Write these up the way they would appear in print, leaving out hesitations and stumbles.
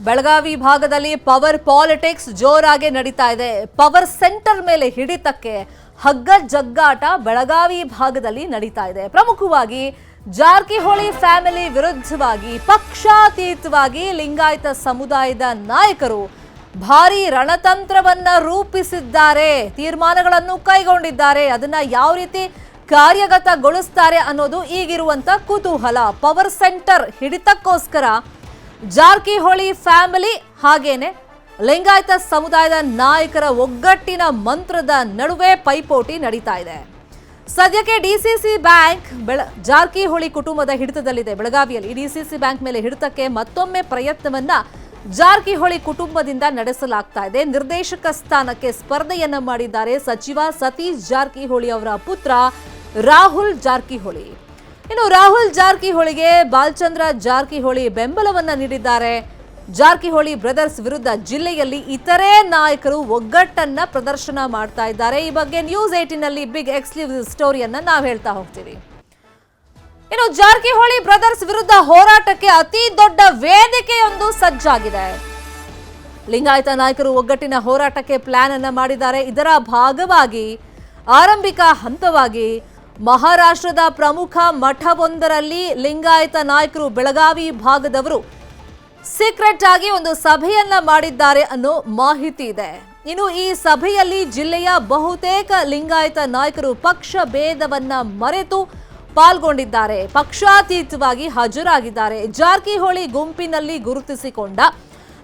ಬೆಳಗಾವಿ ಭಾಗದಲ್ಲಿ power politics ಜೋರಾಗಿ ನಡೀತಾ ಇದೆ. ಪವರ್ ಸೆಂಟರ್ ಮೇಲೆ ಹಿಡಿತಕ್ಕೆ ಹಗ್ಗ ಜಗ್ಗಾಟ ಬೆಳಗಾವಿ ಭಾಗದಲ್ಲಿ ನಡೀತಾ ಇದೆ. ಪ್ರಮುಖವಾಗಿ ಜಾರಕಿಹೊಳಿ ಫ್ಯಾಮಿಲಿ ವಿರುದ್ಧವಾಗಿ ಪಕ್ಷಾತೀತವಾಗಿ ಲಿಂಗಾಯತ ಸಮುದಾಯದ ನಾಯಕರು ಭಾರಿ ರಣತಂತ್ರವನ್ನ ರೂಪಿಸಿದ್ದಾರೆ, ತೀರ್ಮಾನಗಳನ್ನು ಕೈಗೊಂಡಿದ್ದಾರೆ. ಅದನ್ನ ಯಾವ ರೀತಿ ಕಾರ್ಯಗತಗೊಳಿಸ್ತಾರೆ ಅನ್ನೋದು ಈಗಿರುವಂತ ಕುತೂಹಲ. ಪವರ್ ಸೆಂಟರ್ ಹಿಡಿತಕ್ಕೋಸ್ಕರ ಜಾರಕಿಹೊಳಿ ಫ್ಯಾಮಿಲಿ ಹಾಗೇನೆ ಲಿಂಗಾಯತ ಸಮುದಾಯದ ನಾಯಕರ ಒಗ್ಗಟ್ಟಿನ ಮಂತ್ರದ ನಡುವೆ ಪೈಪೋಟಿ ನಡೀತಾ ಇದೆ. ಸದ್ಯಕ್ಕೆ ಡಿಸಿಸಿ ಬ್ಯಾಂಕ್ ಜಾರಕಿಹೊಳಿ ಕುಟುಂಬದ ಹಿಡಿತದಲ್ಲಿದೆ. ಬೆಳಗಾವಿಯಲ್ಲಿ ಡಿಸಿಸಿ ಬ್ಯಾಂಕ್ ಮೇಲೆ ಹಿಡಿತಕ್ಕೆ ಮತ್ತೊಮ್ಮೆ ಪ್ರಯತ್ನವನ್ನ ಜಾರಕಿಹೊಳಿ ಕುಟುಂಬದಿಂದ ನಡೆಸಲಾಗ್ತಾ ಇದೆ. ನಿರ್ದೇಶಕ ಸ್ಥಾನಕ್ಕೆ ಸ್ಪರ್ಧೆಯನ್ನ ಮಾಡಿದ್ದಾರೆ ಸಚಿವ ಸತೀಶ್ ಜಾರಕಿಹೊಳಿ ಅವರ ಪುತ್ರ ರಾಹುಲ್ ಜಾರಕಿಹೊಳಿ. ಇನ್ನು ರಾಹುಲ್ ಜಾರಕಿಹೊಳಿಗೆ ಬಾಲಚಂದ್ರ ಜಾರಕಿಹೊಳಿ ಬೆಂಬಲವನ್ನ ನೀಡಿದ್ದಾರೆ. ಜಾರಕಿಹೊಳಿ ಬ್ರದರ್ಸ್ ವಿರುದ್ಧ ಜಿಲ್ಲೆಯಲ್ಲಿ ಇತರೆ ನಾಯಕರು ಒಗ್ಗಟ್ಟನ್ನ ಪ್ರದರ್ಶನ ಮಾಡ್ತಾ ಇದ್ದಾರೆ. ಈ ಬಗ್ಗೆ ನ್ಯೂಸ್ 18 ನಲ್ಲಿ ಬಿಗ್ ಎಕ್ಸ್ಕ್ಲೂಸಿವ್ ಸ್ಟೋರಿಯನ್ನ ನಾವು ಹೇಳ್ತಾ ಹೋಗ್ತೀವಿ. ಇನ್ನು ಜಾರಕಿಹೊಳಿ ಬ್ರದರ್ಸ್ ವಿರುದ್ಧ ಹೋರಾಟಕ್ಕೆ ಅತಿ ದೊಡ್ಡ ವೇದಿಕೆಯೊಂದು ಸಜ್ಜಾಗಿದೆ. ಲಿಂಗಾಯತ ನಾಯಕರು ಒಗ್ಗಟ್ಟಿನ ಹೋರಾಟಕ್ಕೆ ಪ್ಲಾನ್ ಅನ್ನ ಮಾಡಿದ್ದಾರೆ. ಇದರ ಭಾಗವಾಗಿ ಆರಂಭಿಕ ಹಂತವಾಗಿ ಮಹಾರಾಷ್ಟ್ರದ ಪ್ರಮುಖ ಮಠವೊಂದರಲ್ಲಿ ಲಿಂಗಾಯತ ನಾಯಕರು ಬೆಳಗಾವಿ ಭಾಗದವರು ಸೀಕ್ರೆಟ್ ಆಗಿ ಒಂದು ಸಭೆಯನ್ನ ಮಾಡಿದ್ದಾರೆ ಅನ್ನೋ ಮಾಹಿತಿ ಇದೆ. ಇನ್ನು ಈ ಸಭೆಯಲ್ಲಿ ಜಿಲ್ಲೆಯ ಬಹುತೇಕ ಲಿಂಗಾಯತ ನಾಯಕರು ಪಕ್ಷ ಭೇದವನ್ನ ಮರೆತು ಪಾಲ್ಗೊಂಡಿದ್ದಾರೆ, ಪಕ್ಷಾತೀತವಾಗಿ ಹಾಜರಾಗಿದ್ದಾರೆ. ಜಾರಕಿಹೊಳಿ ಗುಂಪಿನಲ್ಲಿ ಗುರುತಿಸಿಕೊಂಡ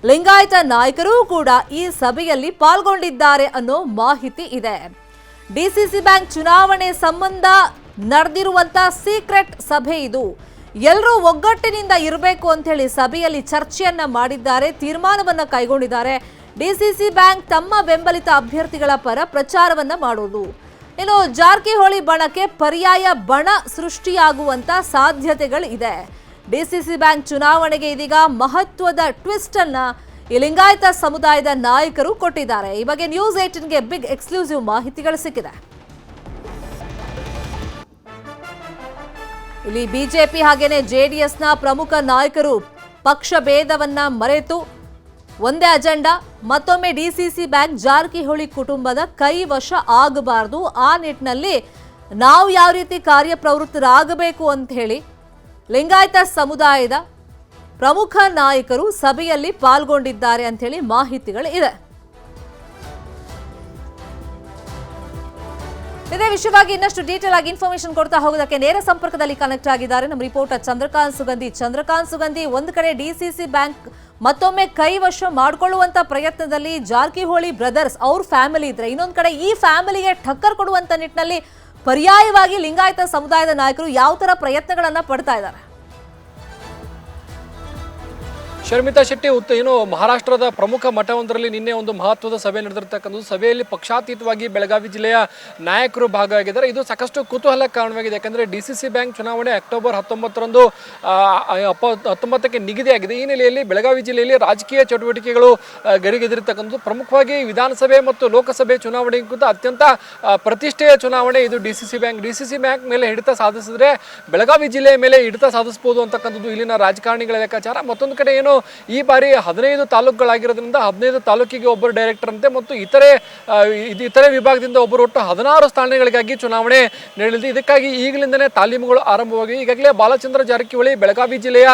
ಲಿಂಗಾಯತ ನಾಯಕರು ಕೂಡ ಈ ಸಭೆಯಲ್ಲಿ ಪಾಲ್ಗೊಂಡಿದ್ದಾರೆ ಅನ್ನೋ ಮಾಹಿತಿ ಇದೆ. ಡಿಸಿಸಿ ಬ್ಯಾಂಕ್ ಚುನಾವಣೆ ಸಂಬಂಧ ನಡೆದಿರುವಂತ ಸೀಕ್ರೆಟ್ ಸಭೆ ಇದು. ಎಲ್ಲರೂ ಒಗ್ಗಟ್ಟಿನಿಂದ ಇರಬೇಕು ಅಂತ ಹೇಳಿ ಸಭೆಯಲ್ಲಿ ಚರ್ಚೆಯನ್ನ ಮಾಡಿದ್ದಾರೆ, ತೀರ್ಮಾನವನ್ನ ಕೈಗೊಂಡಿದ್ದಾರೆ. ಡಿಸಿಸಿ ಬ್ಯಾಂಕ್ ತಮ್ಮ ಬೆಂಬಲಿತ ಅಭ್ಯರ್ಥಿಗಳ ಪರ ಪ್ರಚಾರವನ್ನ ಮಾಡೋದು. ಇನ್ನು ಜಾರಕಿಹೊಳಿ ಬಣಕ್ಕೆ ಪರ್ಯಾಯ ಬಣ ಸೃಷ್ಟಿಯಾಗುವಂತ ಸಾಧ್ಯತೆಗಳು ಇದೆ. ಡಿಸಿಸಿ ಬ್ಯಾಂಕ್ ಚುನಾವಣೆಗೆ ಇದೀಗ ಮಹತ್ವದ ಟ್ವಿಸ್ಟ್ ಅನ್ನ ಈ ಲಿಂಗಾಯತ ಸಮುದಾಯದ ನಾಯಕರು ಕೊಟ್ಟಿದ್ದಾರೆ. ಈ ಬಗ್ಗೆ ನ್ಯೂಸ್ 18ಗೆ ಬಿಗ್ ಎಕ್ಸ್ಕ್ಲೂಸಿವ್ ಮಾಹಿತಿಗಳು ಸಿಕ್ಕಿದೆ. ಇಲ್ಲಿ ಬಿಜೆಪಿ ಹಾಗೇನೆ ಜೆಡಿಎಸ್ನ ಪ್ರಮುಖ ನಾಯಕರು ಪಕ್ಷ ಭೇದವನ್ನ ಮರೆತು ಒಂದೇ ಅಜೆಂಡಾ, ಮತ್ತೊಮ್ಮೆ ಡಿಸಿಸಿ ಬ್ಯಾಂಕ್ ಜಾರಕಿಹೊಳಿ ಕುಟುಂಬದ ಕೈವಶ ಆಗಬಾರದು, ಆ ನಿಟ್ಟಿನಲ್ಲಿ ನಾವು ಯಾವ ರೀತಿ ಕಾರ್ಯಪ್ರವೃತ್ತರಾಗಬೇಕು ಅಂತ ಹೇಳಿ ಲಿಂಗಾಯತ ಸಮುದಾಯದ ಪ್ರಮುಖ ನಾಯಕರು ಸಭೆಯಲ್ಲಿ ಪಾಲ್ಗೊಂಡಿದ್ದಾರೆ ಅಂತ ಹೇಳಿ ಮಾಹಿತಿಗಳು ಇದೆ. ಇದೇ ವಿಷಯವಾಗಿ ಇನ್ನಷ್ಟು ಡೀಟೇಲ್ ಆಗಿ ಇನ್ಫಾರ್ಮೇಶನ್ ಕೊಡ್ತಾ ಹೋಗೋದಕ್ಕೆ ನೇರ ಸಂಪರ್ಕದಲ್ಲಿ ಕನೆಕ್ಟ್ ಆಗಿದ್ದಾರೆ ನಮ್ಮ ರಿಪೋರ್ಟರ್ ಚಂದ್ರಕಾಂತ್ ಸುಗಂಧಿ. ಒಂದು ಕಡೆ ಡಿಸಿಸಿ ಬ್ಯಾಂಕ್ ಮತ್ತೊಮ್ಮೆ ಕೈವಶ ಮಾಡಿಕೊಳ್ಳುವಂತ ಪ್ರಯತ್ನದಲ್ಲಿ ಜಾರಕಿಹೊಳಿ ಬ್ರದರ್ಸ್ ಅವ್ರ ಫ್ಯಾಮಿಲಿ ಇದ್ರೆ, ಇನ್ನೊಂದು ಕಡೆ ಈ ಫ್ಯಾಮಿಲಿಗೆ ಟಕ್ಕರ್ ಕೊಡುವಂತ ನಿಟ್ಟಿನಲ್ಲಿ ಪರ್ಯಾಯವಾಗಿ ಲಿಂಗಾಯತ ಸಮುದಾಯದ ನಾಯಕರು ಯಾವ ತರ ಪ್ರಯತ್ನಗಳನ್ನ ಪಡ್ತಾ ಇದ್ದಾರೆ? ಶರ್ಮಿತಾ ಶೆಟ್ಟಿ ಏನು ಮಹಾರಾಷ್ಟ್ರದ ಪ್ರಮುಖ ಮಠವೊಂದರಲ್ಲಿ ನಿನ್ನೆ ಒಂದು ಮಹತ್ವದ ಸಭೆ ನಡೆದಿರ್ತಕ್ಕಂಥದ್ದು. ಸಭೆಯಲ್ಲಿ ಪಕ್ಷಾತೀತವಾಗಿ ಬೆಳಗಾವಿ ಜಿಲ್ಲೆಯ ನಾಯಕರು ಭಾಗವಾಗಿದ್ದಾರೆ. ಇದು ಸಾಕಷ್ಟು ಕುತೂಹಲ ಕಾರಣವಾಗಿದೆ. ಯಾಕಂದರೆ ಡಿಸಿಸಿ ಬ್ಯಾಂಕ್ ಚುನಾವಣೆ ಅಕ್ಟೋಬರ್ 19ಕ್ಕೆ ನಿಗದಿಯಾಗಿದೆ. ಈ ನೆಲೆಯಲ್ಲಿ ಬೆಳಗಾವಿ ಜಿಲ್ಲೆಯಲ್ಲಿ ರಾಜಕೀಯ ಚಟುವಟಿಕೆಗಳು ಗರಿಗೆದಿರ್ತಕ್ಕಂಥದ್ದು. ಪ್ರಮುಖವಾಗಿ ವಿಧಾನಸಭೆ ಮತ್ತು ಲೋಕಸಭೆ ಚುನಾವಣೆಗಿಂತ ಅತ್ಯಂತ ಪ್ರತಿಷ್ಠೆಯ ಚುನಾವಣೆ ಇದು ಡಿಸಿಸಿ ಬ್ಯಾಂಕ್ ಮೇಲೆ ಹಿಡಿತ ಸಾಧಿಸಿದ್ರೆ ಬೆಳಗಾವಿ ಜಿಲ್ಲೆಯ ಮೇಲೆ ಹಿಡಿತ ಸಾಧಿಸಬಹುದು ಅಂತಕ್ಕಂಥದ್ದು ಇಲ್ಲಿನ ರಾಜಕಾರಣಿಗಳ ಲೆಕ್ಕಾಚಾರ. ಮತ್ತೊಂದು ಕಡೆ ಏನು ಈ ಬಾರಿ 15 ತಾಲೂಕುಗಳಾಗಿರೋದ್ರಿಂದ 15 ತಾಲೂಕಿಗೆ ಒಬ್ಬರು ಡೈರೆಕ್ಟರ್ ಅಂತೆ ಮತ್ತು ಇತರೆ ವಿಭಾಗದಿಂದ ಒಬ್ಬರು, ಒಟ್ಟು 16 ಸ್ಥಾನಗಳಿಗಾಗಿ ಚುನಾವಣೆ ನಡೆದಿದೆ. ಇದಕ್ಕಾಗಿ ಈಗಲಿಂದನೇ ತಾಲೀಮುಗಳು ಆರಂಭವಾಗಿವೆ. ಈಗಾಗಲೇ ಬಾಲಚಂದ್ರ ಜಾರಕಿಹೊಳಿ ಬೆಳಗಾವಿ ಜಿಲ್ಲೆಯ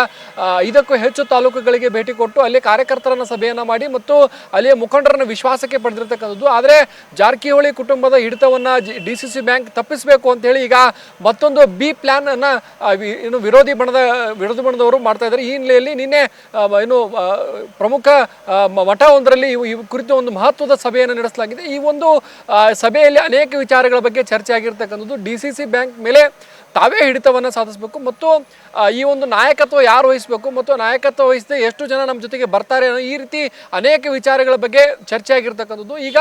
5ಕ್ಕೂ ಹೆಚ್ಚು ತಾಲೂಕುಗಳಿಗೆ ಭೇಟಿ ಕೊಟ್ಟು ಅಲ್ಲಿ ಕಾರ್ಯಕರ್ತರನ್ನ ಸಭೆಯನ್ನ ಮಾಡಿ ಮತ್ತು ಅಲ್ಲಿಯ ಮುಖಂಡರನ್ನ ವಿಶ್ವಾಸಕ್ಕೆ ಪಡೆದಿರ್ತಕ್ಕಂಥದ್ದು. ಆದರೆ ಜಾರಕಿಹೊಳಿ ಕುಟುಂಬದ ಹಿಡಿತವನ್ನ ಡಿಸಿಸಿ ಬ್ಯಾಂಕ್ ತಪ್ಪಿಸಬೇಕು ಅಂತ ಹೇಳಿ ಈಗ ಮತ್ತೊಂದು ಬಿ ಪ್ಲಾನ್ ಅನ್ನ ವಿರೋಧಿ ಬಣದವರು ಮಾಡ್ತಾ ಇದ್ದಾರೆ. ಈ ಹಿನ್ನೆಲೆಯಲ್ಲಿ ನಿನ್ನೆ ಏನು ಪ್ರಮುಖ ಮಠವೊಂದರಲ್ಲಿ ಈ ಕುರಿತು ಒಂದು ಮಹತ್ವದ ಸಭೆಯನ್ನು ನಡೆಸಲಾಗಿದೆ. ಈ ಒಂದು ಸಭೆಯಲ್ಲಿ ಅನೇಕ ವಿಚಾರಗಳ ಬಗ್ಗೆ ಚರ್ಚೆ ಆಗಿರ್ತಕ್ಕಂಥದ್ದು. ಡಿಸಿಸಿ ಬ್ಯಾಂಕ್ ಮೇಲೆ ತಾವೇ ಹಿಡಿತವನ್ನು ಸಾಧಿಸಬೇಕು ಮತ್ತು ಈ ಒಂದು ನಾಯಕತ್ವ ಯಾರು ವಹಿಸಬೇಕು ಮತ್ತು ನಾಯಕತ್ವ ವಹಿಸದೆ ಎಷ್ಟು ಜನ ನಮ್ಮ ಜೊತೆಗೆ ಬರ್ತಾರೆ ಅನ್ನೋ ಈ ರೀತಿ ಅನೇಕ ವಿಚಾರಗಳ ಬಗ್ಗೆ ಚರ್ಚೆ ಆಗಿರ್ತಕ್ಕಂಥದ್ದು. ಈಗ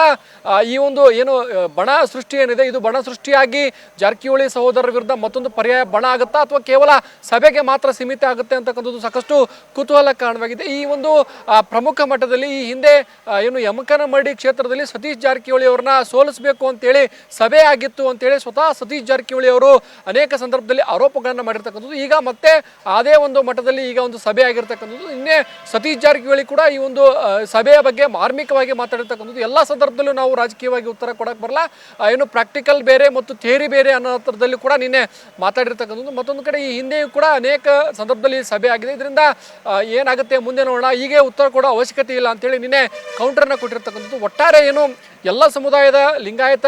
ಈ ಒಂದು ಏನು ಬಣ ಸೃಷ್ಟಿ ಏನಿದೆ, ಇದು ಬಣ ಸೃಷ್ಟಿಯಾಗಿ ಜಾರಕಿಹೊಳಿ ಸಹೋದರರ ವಿರುದ್ಧ ಮತ್ತೊಂದು ಪರ್ಯಾಯ ಬಣ ಆಗುತ್ತಾ ಅಥವಾ ಕೇವಲ ಸಭೆಗೆ ಮಾತ್ರ ಸೀಮಿತ ಆಗುತ್ತೆ ಅಂತಕ್ಕಂಥದ್ದು ಸಾಕಷ್ಟು ಕುತೂಹಲ ಕಾರಣವಾಗಿದೆ. ಈ ಒಂದು ಪ್ರಮುಖ ಮಟ್ಟದಲ್ಲಿ ಈ ಹಿಂದೆ ಏನು ಯಮಕನಮರಡಿ ಕ್ಷೇತ್ರದಲ್ಲಿ ಸತೀಶ್ ಜಾರಕಿಹೊಳಿ ಅವರನ್ನ ಸೋಲಿಸಬೇಕು ಅಂತೇಳಿ ಸಭೆ ಆಗಿತ್ತು ಅಂತೇಳಿ ಸ್ವತಃ ಸತೀಶ್ ಜಾರಕಿಹೊಳಿ ಅವರು ಅನೇಕ ಸಂದರ್ಭದಲ್ಲಿ ಆರೋಪಗಳನ್ನು ಮಾಡಿರ್ತಕ್ಕಂಥದ್ದು. ಈಗ ಮತ್ತೆ ಅದೇ ಒಂದು ಮಟ್ಟದಲ್ಲಿ ಈಗ ಒಂದು ಸಭೆ ಆಗಿರ್ತಕ್ಕಂಥದ್ದು. ಇನ್ನೇ ಸತೀಶ್ ಜಾರಕಿಹೊಳಿ ಕೂಡ ಈ ಒಂದು ಸಭೆಯ ಬಗ್ಗೆ ಮಾರ್ಮಿಕವಾಗಿ ಮಾತಾಡಿರ್ತಕ್ಕಂಥದ್ದು. ಎಲ್ಲ ಸಂದರ್ಭದಲ್ಲೂ ನಾವು ರಾಜಕೀಯವಾಗಿ ಉತ್ತರ ಕೊಡಕ್ಕೆ ಬರಲ್ಲ, ಏನು ಪ್ರಾಕ್ಟಿಕಲ್ ಬೇರೆ ಮತ್ತು ಥಿಯರಿ ಬೇರೆ ಅನ್ನೋ ಥರದಲ್ಲಿ ಕೂಡ ನಿನ್ನೆ ಮಾತಾಡಿರ್ತಕ್ಕಂಥದ್ದು. ಮತ್ತೊಂದು ಕಡೆ ಈ ಹಿಂದೆಯೂ ಕೂಡ ಅನೇಕ ಸಂದರ್ಭದಲ್ಲಿ ಸಭೆ ಆಗಿದೆ. ಇದರಿಂದ ಏನಾಗುತ್ತೆ ಮುಂದೆ ನೋಡೋಣ, ಹೀಗೆ ಉತ್ತರ ಕೊಡೋ ಅವಶ್ಯಕತೆ ಇಲ್ಲ ಅಂತೇಳಿ ನಿನ್ನೆ ಕೌಂಟರ್ನ ಕೊಟ್ಟಿರ್ತಕ್ಕಂಥದ್ದು. ಒಟ್ಟಾರೆ ಏನು ಎಲ್ಲ ಸಮುದಾಯದ ಲಿಂಗಾಯತ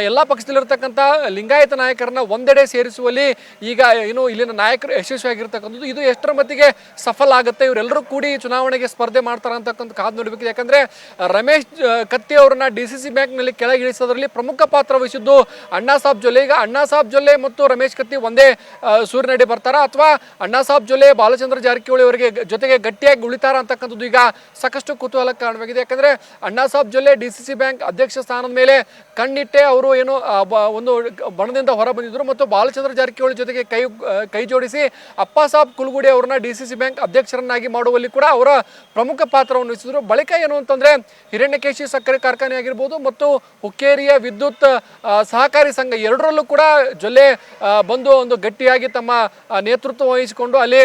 ಎಲ್ಲ ಪಕ್ಷದಲ್ಲಿರ್ತಕ್ಕಂಥ ಲಿಂಗಾಯತ ನಾಯಕರನ್ನ ಒಂದೆಡೆ ಸೇರಿಸುವಲ್ಲಿ ಈಗ ಏನು ಇಲ್ಲಿನ ನಾಯಕರು ಯಶಸ್ವಿಯಾಗಿರ್ತಕ್ಕಂಥದ್ದು. ಇದು ಎಷ್ಟರ ಮಟ್ಟಿಗೆ ಸಫಲ ಆಗುತ್ತೆ, ಇವರೆಲ್ಲರೂ ಕೂಡಿ ಚುನಾವಣೆಗೆ ಸ್ಪರ್ಧೆ ಮಾಡ್ತಾರೆ ಅಂತಕ್ಕಂಥ ಕಾದು ನೋಡಬೇಕಿದೆ. ಯಾಕಂದ್ರೆ ರಮೇಶ್ ಕತ್ತಿ ಅವರನ್ನ DCC ಬ್ಯಾಂಕ್ನಲ್ಲಿ ಕೆಳಗಿಳಿಸೋದ್ರಲ್ಲಿ ಪ್ರಮುಖ ಪಾತ್ರ ವಹಿಸಿದ್ದು ಅಣ್ಣಾ ಸಾಹೇಬ್ ಜೊಲ್ಲೆ. ಈಗ ಅಣ್ಣಾ ಸಾಹೇಬ್ ಜೊಲ್ಲೆ ಮತ್ತು ರಮೇಶ್ ಕತ್ತಿ ಒಂದೇ ಸೂರಿನಡಿ ಬರ್ತಾರ ಅಥವಾ ಅಣ್ಣಾ ಸಾಹೇಬ್ ಜೊಲ್ಲೆ ಬಾಲಚಂದ್ರ ಜಾರಕಿಹೊಳಿ ಅವರಿಗೆ ಜೊತೆಗೆ ಗಟ್ಟಿಯಾಗಿ ಉಳಿತಾರ ಅಂತಕ್ಕಂಥದ್ದು ಈಗ ಸಾಕಷ್ಟು ಕುತೂಹಲಕ್ಕೆ ಕಾರಣವಾಗಿದೆ. ಯಾಕಂದ್ರೆ ಅಣ್ಣಾ ಸಾಹೇಬ್ ಜೊಲ್ಲೆ DCC ಬ್ಯಾಂಕ್ ಅಧ್ಯಕ್ಷ ಸ್ಥಾನದ ಮೇಲೆ ಕಣ್ಣಿಟ್ಟೆ ಅವರು ಏನು ಒಂದು ಬಣದಿಂದ ಹೊರ ಬಂದಿದ್ರು ಮತ್ತು ಬಾಲಚಂದ್ರ ಜಾರಕಿಹೊಳಿ ಜೊತೆಗೆ ಕೈ ಜೋಡಿಸಿ ಅಪ್ಪ ಸಾಹೇಬ್ ಕುಲಗುಡಿ ಅವರನ್ನ DCC ಬ್ಯಾಂಕ್ ಅಧ್ಯಕ್ಷರನ್ನಾಗಿ ಮಾಡುವಲ್ಲಿ ಕೂಡ ಅವರ ಪ್ರಮುಖ ಪಾತ್ರವನ್ನು ವಹಿಸಿದ್ರು. ಬಳಿಕ ಏನು ಅಂತಂದ್ರೆ ಹಿರಣ್ಯಕೇಶಿ ಸಕ್ಕರೆ ಕಾರ್ಖಾನೆ ಆಗಿರ್ಬೋದು ಮತ್ತು ಹುಕ್ಕೇರಿಯ ವಿದ್ಯುತ್ ಸಹಕಾರಿ ಸಂಘ ಎರಡರಲ್ಲೂ ಕೂಡ ಜೊಲ್ಲೆ ಬಂದು ಒಂದು ಗಟ್ಟಿಯಾಗಿ ತಮ್ಮ ನೇತೃತ್ವ ವಹಿಸಿಕೊಂಡು ಅಲ್ಲಿ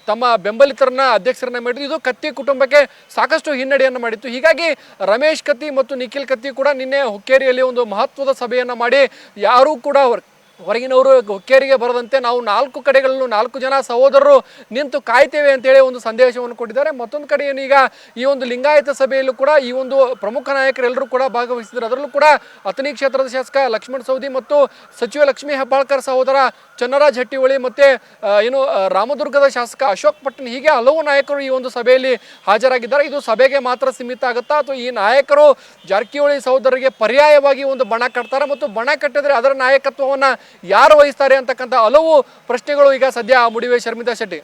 ತಮ್ಮ ಬೆಂಬಲಿತರನ್ನ ಅಧ್ಯಕ್ಷರನ್ನ ಮಾಡಿದ್ರು. ಇದು ಕತ್ತಿ ಕುಟುಂಬಕ್ಕೆ ಸಾಕಷ್ಟು ಹಿನ್ನಡೆಯನ್ನು ಮಾಡಿತ್ತು. ಹೀಗಾಗಿ ರಮೇಶ್ ಕತ್ತಿ ಮತ್ತು ನಿಖಿಲ್ ಕತ್ತಿ ಕೂಡ ನಿನ್ನೆ ಹುಕ್ಕೇರಿಯಲ್ಲಿ ಒಂದು ಮಹತ್ವದ ಸಭೆಯನ್ನು ಮಾಡಿ ಯಾರೂ ಕೂಡ ಹೊರಗಿನವರು ಹುಕ್ಕೇರಿಗೆ ಬರದಂತೆ ನಾವು 4 ಕಡೆಗಳಲ್ಲೂ 4 ಜನ ಸಹೋದರರು ನಿಂತು ಕಾಯ್ತೇವೆ ಅಂತೇಳಿ ಒಂದು ಸಂದೇಶವನ್ನು ಕೊಟ್ಟಿದ್ದಾರೆ. ಮತ್ತೊಂದು ಕಡೆ ಏನು ಈಗ ಈ ಒಂದು ಲಿಂಗಾಯತ ಸಭೆಯಲ್ಲೂ ಕೂಡ ಈ ಒಂದು ಪ್ರಮುಖ ನಾಯಕರೆಲ್ಲರೂ ಕೂಡ ಭಾಗವಹಿಸಿದ್ದಾರೆ. ಅದರಲ್ಲೂ ಕೂಡ ಅಥಣಿ ಕ್ಷೇತ್ರದ ಶಾಸಕ ಲಕ್ಷ್ಮಣ ಸವದಿ ಮತ್ತು ಸಚಿವ ಲಕ್ಷ್ಮೀ ಹೆಬ್ಬಾಳ್ಕರ್ ಸಹೋದರ ಚನ್ನರಾಜ್ ಹಟ್ಟಿಹೊಳಿ ಮತ್ತೆ ಏನು ರಾಮದುರ್ಗದ ಶಾಸಕ ಅಶೋಕ್ ಪಟ್ಟಣ್, ಹೀಗೆ ಹಲವು ನಾಯಕರು ಈ ಒಂದು ಸಭೆಯಲ್ಲಿ ಹಾಜರಾಗಿದ್ದಾರೆ. ಇದು ಸಭೆಗೆ ಮಾತ್ರ ಸೀಮಿತ ಆಗುತ್ತಾ ಅಥವಾ ಈ ನಾಯಕರು ಜಾರಕಿಹೊಳಿ ಸಹೋದರರಿಗೆ ಪರ್ಯಾಯವಾಗಿ ಒಂದು ಬಣ ಕಟ್ತಾರೆ ಮತ್ತು ಬಣ ಕಟ್ಟಿದ್ರೆ ಅದರ ನಾಯಕತ್ವವನ್ನು ಯಾರು ವಹಿಸ್ತಾರೆ ಅಂತಕ್ಕಂಥ ಹಲವು ಪ್ರಶ್ನೆಗಳು ಈಗ ಸದ್ಯ ಮೂಡಿವೆ. ಶರ್ಮಿತಾ ಶೆಟ್ಟಿ.